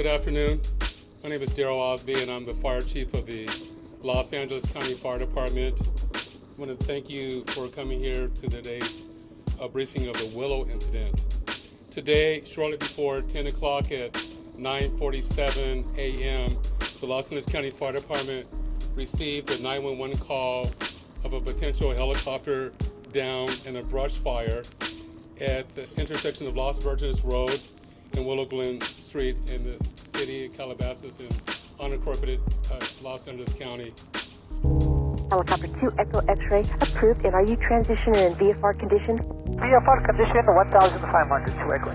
Good afternoon. My name is Daryl Osby, and I'm the fire chief of the Los Angeles County Fire Department. I want to thank you for coming here to today's briefing of the Willow incident. Today, shortly before 10 o'clock at 9:47 a.m., the Los Angeles County Fire Department received a 911 call of a potential helicopter down in a brush fire at the intersection of Los Virgenes Road and Willow Glen Street in the city of Calabasas in unincorporated Los Angeles County. Helicopter 2 Echo X-ray approved, and are you transitioning in VFR condition? VFR condition 1,500 to Echo.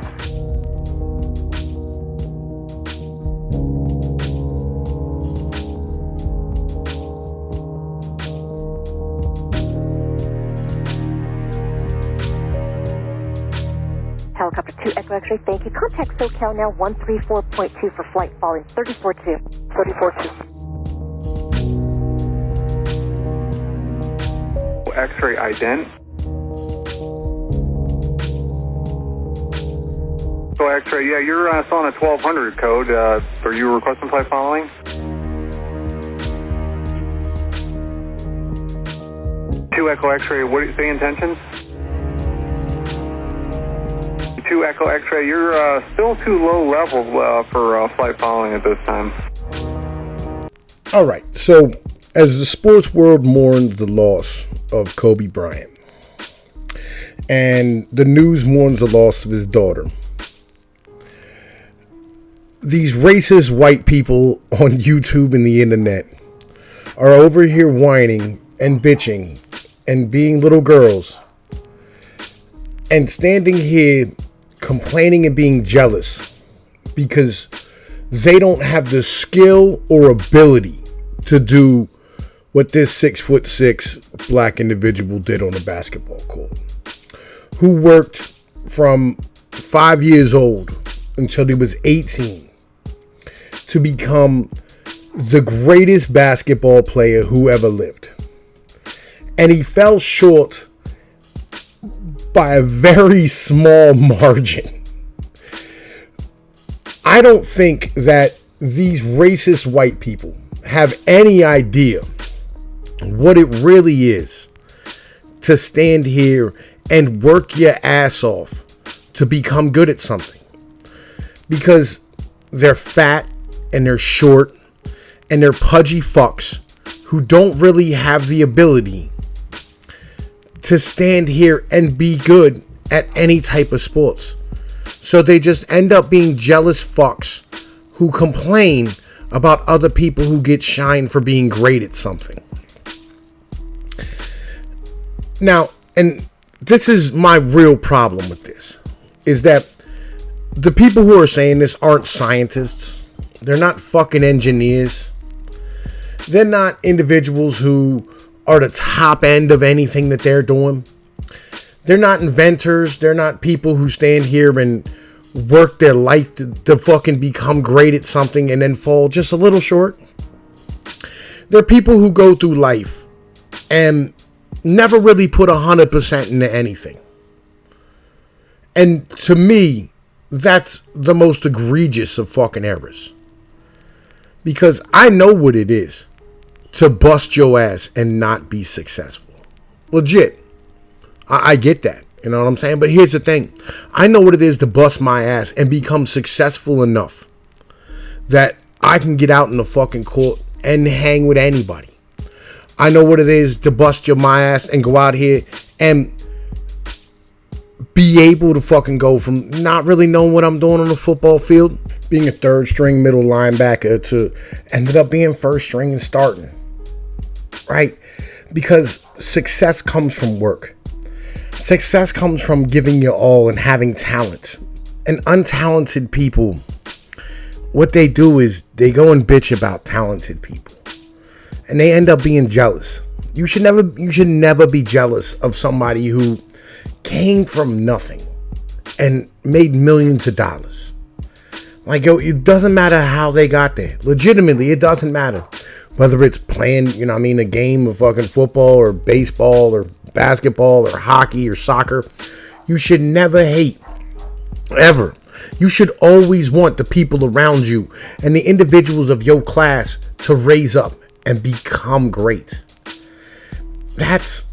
Helicopter 2 Echo X-ray, thank you. Contact SoCal now 134.2 for flight following 34-2. 34-2. X-ray ident. So X-ray, yeah, you're still on a 1200 code. Are you requesting flight following? 2 Echo X-ray, what do you say intentions? 2 Echo X-ray, you're still too low level for flight following at this time. All right, so as the sports world mourns the loss of Kobe Bryant, and the news mourns the loss of his daughter, these racist white people on YouTube and the internet are over here whining and bitching and being little girls and standing here complaining and being jealous because they don't have the skill or ability to do what this 6'6" black individual did on the basketball court, who worked from 5 years old until he was 18 to become the greatest basketball player who ever lived. And he fell short by a very small margin. I don't think that these racist white people have any idea what it really is to stand here and work your ass off to become good at something. Because they're fat and they're short and they're pudgy fucks who don't really have the ability to stand here and be good at any type of sports. So they just end up being jealous fucks who complain about other people who get shine for being great at something. Now, and this is my real problem with this, is that the people who are saying this aren't scientists. They're not fucking engineers. They're not individuals who are the top end of anything that they're doing. They're not inventors. They're not people who stand here and work their life to fucking become great at something and then fall just a little short. They're people who go through life and never really put 100% into anything. And to me, that's the most egregious of fucking errors. Because I know what it is to bust your ass and not be successful. Legit. I get that. You know what I'm saying? But here's the thing. I know what it is to bust my ass and become successful enough that I can get out in the fucking court and hang with anybody. I know what it is to bust my ass and go out here and be able to fucking go from not really knowing what I'm doing on the football field, being a third string middle linebacker, to ended up being first string and starting. Right? Because success comes from work. Success comes from giving your all and having talent. And untalented people, what they do is they go and bitch about talented people. And they end up being jealous. You should never be jealous of somebody who came from nothing and made millions of dollars. Like, yo, it doesn't matter how they got there. Legitimately, it doesn't matter. Whether it's playing, a game of fucking football or baseball or basketball or hockey or soccer. You should never hate, ever, You should always want the people around you and the individuals of your class to raise up and become great. That's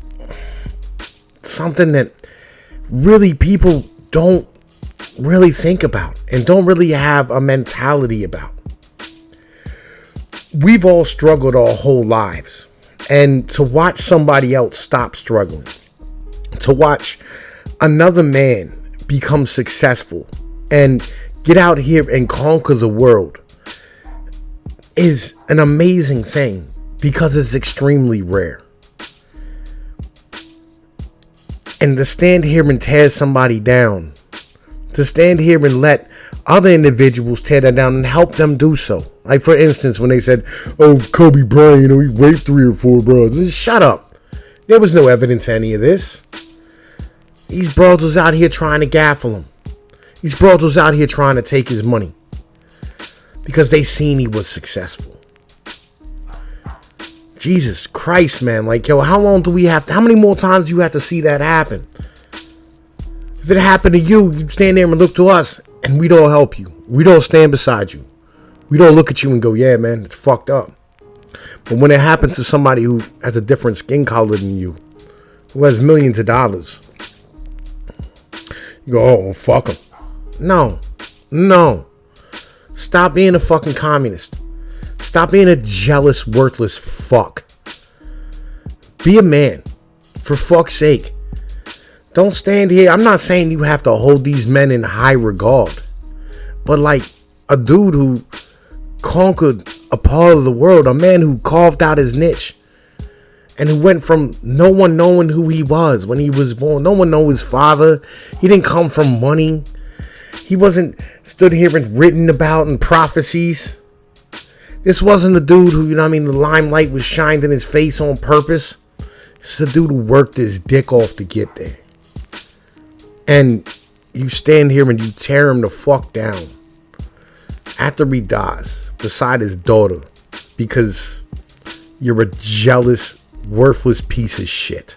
something that really people don't really think about and don't really have a mentality about. We've all struggled our whole lives, and to watch somebody else stop struggling, to watch another man become successful and get out here and conquer the world is an amazing thing, because it's extremely rare. And to stand here and tear somebody down, to stand here and let other individuals tear that down and help them do so. Like, for instance, when they said, oh, Kobe Bryant, he raped 3 or 4 brothers. Shut up. There was no evidence to any of this. These brothers was out here trying to gaffle him. These brothers was out here trying to take his money because they seen he was successful. Jesus Christ, man. Like, yo, how long do we have to, how many more times do you have to see that happen? If it happened to you, you stand there and look to us, and we don't help you. We don't stand beside you. We don't look at you and go, yeah, man, it's fucked up. But when it happens to somebody who has a different skin color than you, who has millions of dollars, you go, oh, well, fuck them. No. Stop being a fucking communist. Stop being a jealous, worthless fuck. Be a man. For fuck's sake. Don't stand here. I'm not saying you have to hold these men in high regard. But like a dude who conquered a part of the world, a man who carved out his niche, and who went from no one knowing who he was when he was born. No one knew his father. He didn't come from money. He wasn't stood here and written about in prophecies. This wasn't a dude who, the limelight was shined in his face on purpose. This is a dude who worked his dick off to get there. And you stand here and you tear him the fuck down after he dies beside his daughter because you're a jealous, worthless piece of shit.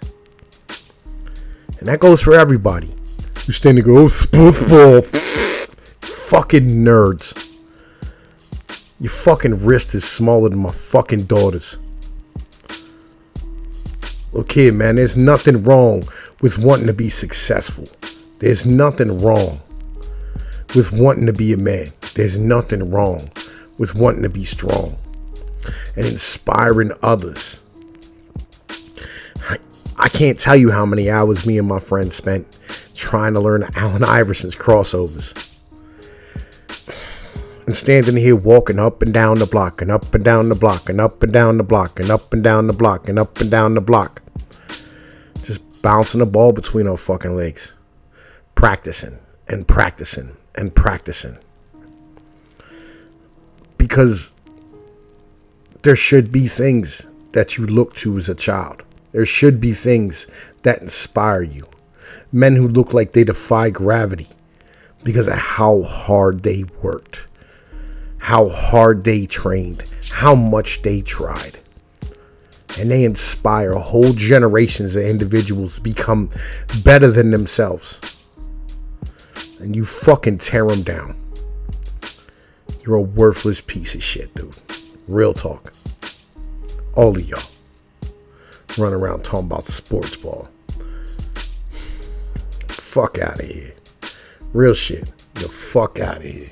And that goes for everybody. You stand there and go, oh, sports ball. Fucking nerds. Your fucking wrist is smaller than my fucking daughter's. Look here, man, there's nothing wrong with wanting to be successful. There's nothing wrong with wanting to be a man. There's nothing wrong with wanting to be strong and inspiring others. I can't tell you how many hours me and my friends spent trying to learn Allen Iverson's crossovers. And standing here walking up and down the block and up and down the block and up and down the block and up and down the block and up and down the block. Just bouncing the ball between our fucking legs. Practicing and practicing and practicing. Because there should be things that you look to as a child. There should be things that inspire you. Men who look like they defy gravity because of how hard they worked, how hard they trained, how much they tried. And they inspire whole generations of individuals to become better than themselves. And you fucking tear them down. You're a worthless piece of shit, dude. Real talk. All of y'all run around talking about sports ball. Fuck out of here. Real shit. The fuck out of here.